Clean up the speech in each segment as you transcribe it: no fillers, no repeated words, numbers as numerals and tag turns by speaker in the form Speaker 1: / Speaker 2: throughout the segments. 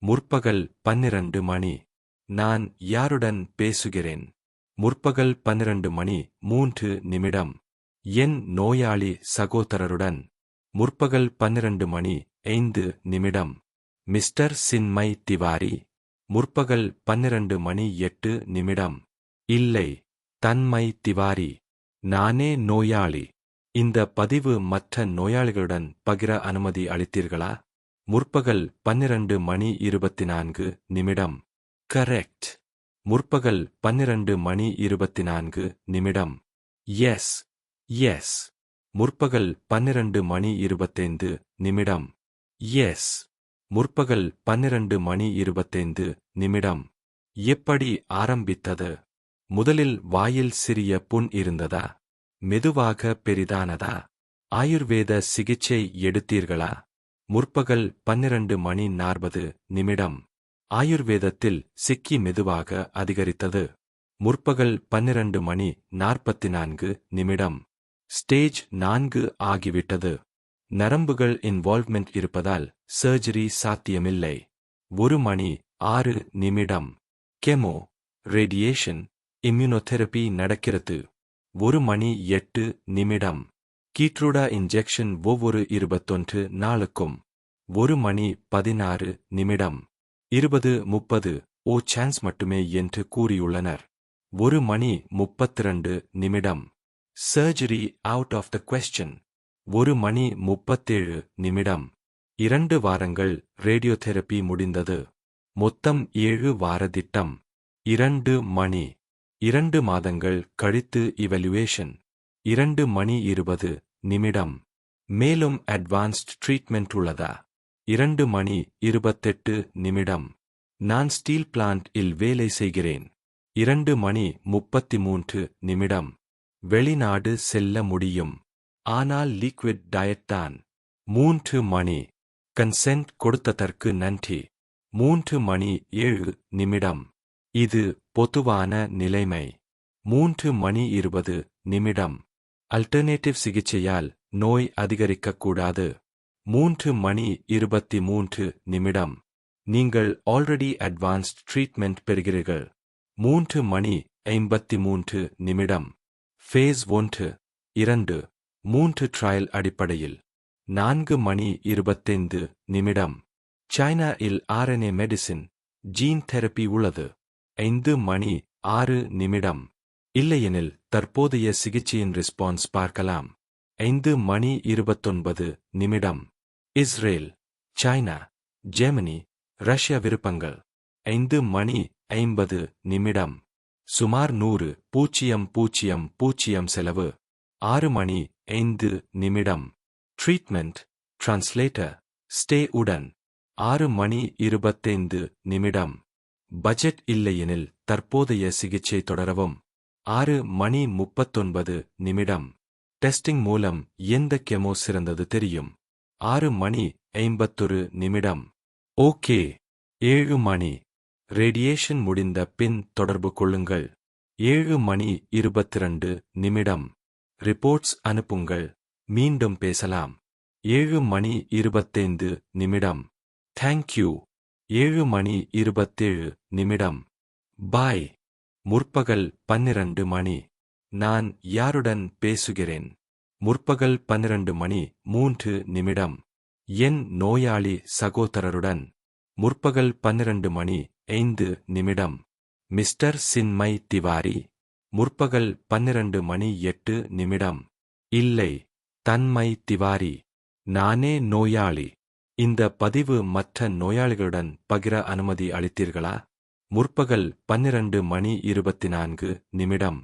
Speaker 1: முற்பகல் 12 மணி. நான் யாருடன் பேசுகிறேன்? முற்பகல் 12 மணி 3 நிமிடம். என் நோயாளி சகோதரருடன். முற்பகல் 12 மணி 5 நிமிடம். மிஸ்டர் சின்மய் திவாரி. முற்பகல் 12 மணி 8 நிமிடம். இல்லை, தன்மய் திவாரி. நானே நோயாளி. இந்த பதிவு மற்ற நோயாளிகளுடன் பகிர அனுமதி அளித்தீர்களா? முற்பகல் 12 மணி 24 நிமிடம். கரெக்ட். முற்பகல் 12 மணி 24 நிமிடம். எஸ் எஸ். முற்பகல் 12 மணி 25 நிமிடம். எஸ். முற்பகல் 12 மணி 25 நிமிடம். எப்படி ஆரம்பித்தது? முதலில் வாயில் சிறிய புண் இருந்ததா? மெதுவாக பெரிதானதா? ஆயுர்வேத சிகிச்சை எடுத்தீர்களா? முற்பகல் 12 மணி 40 நிமிடம். ஆயுர்வேதத்தில் சிக்கி மெதுவாக அதிகரித்தது. முற்பகல் 12 மணி 44 நிமிடம். ஸ்டேஜ் 4 ஆகிவிட்டது. நரம்புகள் இன்வால்வ்மெண்ட் இருப்பதால் சர்ஜரி சாத்தியமில்லை. 1 மணி 6 நிமிடம். கெமோ, ரேடியேஷன், இம்யூனோதெரபி நடக்கிறது. 1 மணி 8 நிமிடம். கீட்ரூடா இன்ஜெக்ஷன் ஒவ்வொரு 21 நாளுக்கும். 1 மணி 16 நிமிடம். 20-30 சான்ஸ் மட்டுமே என்று கூறியுள்ளனர். 1 மணி 32 நிமிடம். Surgery out of the question. 1 மணி 37 நிமிடம். 2 வாரங்கள் ரேடியோதெரபி முடிந்தது. மொத்தம் 7 வார திட்டம். 2 மணி. 2 மாதங்கள் கழித்து இவல்யூவேஷன். 2 மணி 20 நிமிடம். மேலும் அட்வான்ஸ்ட் ட்ரீட்மெண்ட் உள்ளதா? 2 மணி 28 நிமிடம். நான் ஸ்டீல் பிளான்ட் இல் வேலை செய்கிறேன். 2 மணி 33 நிமிடம். வெளிநாடு செல்ல முடியும். ஆனால் லிக்விட் டயட் தான். 3 மணி. கன்சென்ட் கொடுத்ததற்கு நன்றி. 3 மணி 7 நிமிடம். இது பொதுவான நிலைமை. 3 மணி 20 நிமிடம். அல்டர்னேட்டிவ் சிகிச்சையால் நோய் அதிகரிக்கக்கூடாது. 3 மணி 23 நிமிடம். நீங்கள் ஆல்ரெடி அட்வான்ஸ்ட் ட்ரீட்மெண்ட் பெறுகிறீர்கள். 3 மணி 53 நிமிடம். ஃபேஸ் 1, 2, 3 ட்ரையல் அடிப்படையில். 4 மணி 25 நிமிடம். சைனா இல் RNA மெடிசின், ஜீன் தெரப்பி உள்ளது. 5 மணி 6 நிமிடம். இல்லையெனில் தற்போதைய சிகிச்சையின் ரெஸ்பான்ஸ் பார்க்கலாம். 5 மணி 29 நிமிடம். இஸ்ரேல், சைனா, ஜெர்மனி, ரஷ்யா விருப்பங்கள். 5 மணி 50 நிமிடம். சுமார் 100,000 செலவு. 6 மணி 5 நிமிடம். ட்ரீட்மெண்ட், டிரான்ஸ்லேட்டர், ஸ்டே உடன். 6 மணி 25 நிமிடம். பட்ஜெட் இல்லையெனில் தற்போதைய சிகிச்சை தொடரவும். 6 மணி 39 நிமிடம். டெஸ்டிங் மூலம் எந்த கெமோ சிறந்தது தெரியும். 6 மணி 51 நிமிடம். ஓகே. 7 மணி. ரேடியேஷன் முடிந்த பின் தொடர்பு கொள்ளுங்கள். 7 மணி 22 நிமிடம். ரிப்போர்ட்ஸ் அனுப்புங்கள். மீண்டும் பேசலாம். 7 மணி 25 நிமிடம். தேங்க்யூ. 7 மணி 27 நிமிடம். பாய். முற்பகல் 12 மணி. நான் யாருடன் பேசுகிறேன்? முற்பகல் 12 மணி 3 நிமிடம். என் நோயாளி சகோதரருடன். முற்பகல் 12 மணி 5 நிமிடம். மிஸ்டர் சின்மய் திவாரி. முற்பகல் 12 மணி 8 நிமிடம். இல்லை, தன்மய் திவாரி. நானே நோயாளி. இந்த பதிவு மற்ற நோயாளிகளுடன் பகிர அனுமதி அளித்தீர்களா? முற்பகல் 12 மணி 24 நிமிடம்.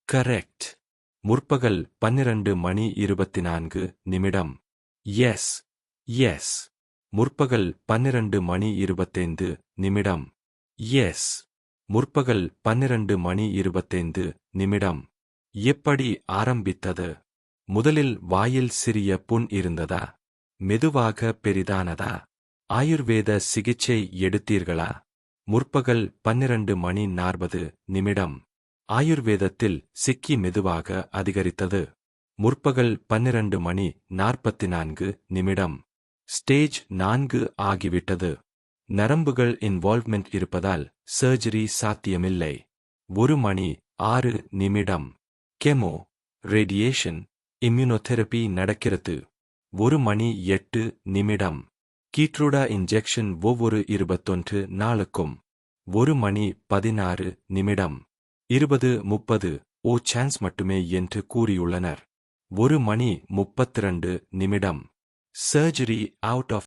Speaker 1: கரெக்ட். முற்பகல் 12 மணி 24 நிமிடம். எஸ் எஸ். முற்பகல் 12 மணி 25 நிமிடம். எஸ். முற்பகல் 12 மணி 25 நிமிடம். எப்படி ஆரம்பித்தது? முதலில் வாயில் சிறிய புண் இருந்ததா? மெதுவாக பெரிதானதா? ஆயுர்வேத சிகிச்சை எடுத்தீர்களா? முற்பகல் 12 மணி 40 நிமிடம். ஆயுர்வேதத்தில் சிக்கி மெதுவாக அதிகரித்தது. முற்பகல் 12 மணி 44 நிமிடம். ஸ்டேஜ் 4 ஆகிவிட்டது. நரம்புகள் இன்வால்வ்மெண்ட் இருப்பதால் சர்ஜரி சாத்தியமில்லை. 1 மணி 6 நிமிடம். கெமோ, ரேடியேஷன், இம்யூனோதெரபி நடக்கிறது. 1 மணி 8 நிமிடம். கீட்ரூடா இன்ஜெக்ஷன் ஒவ்வொரு 21 நாளுக்கும். 1 மணி 16 நிமிடம். 20-30 சான்ஸ் மட்டுமே என்று கூறியுள்ளனர். 1 மணி 32 நிமிடம். Surgery out of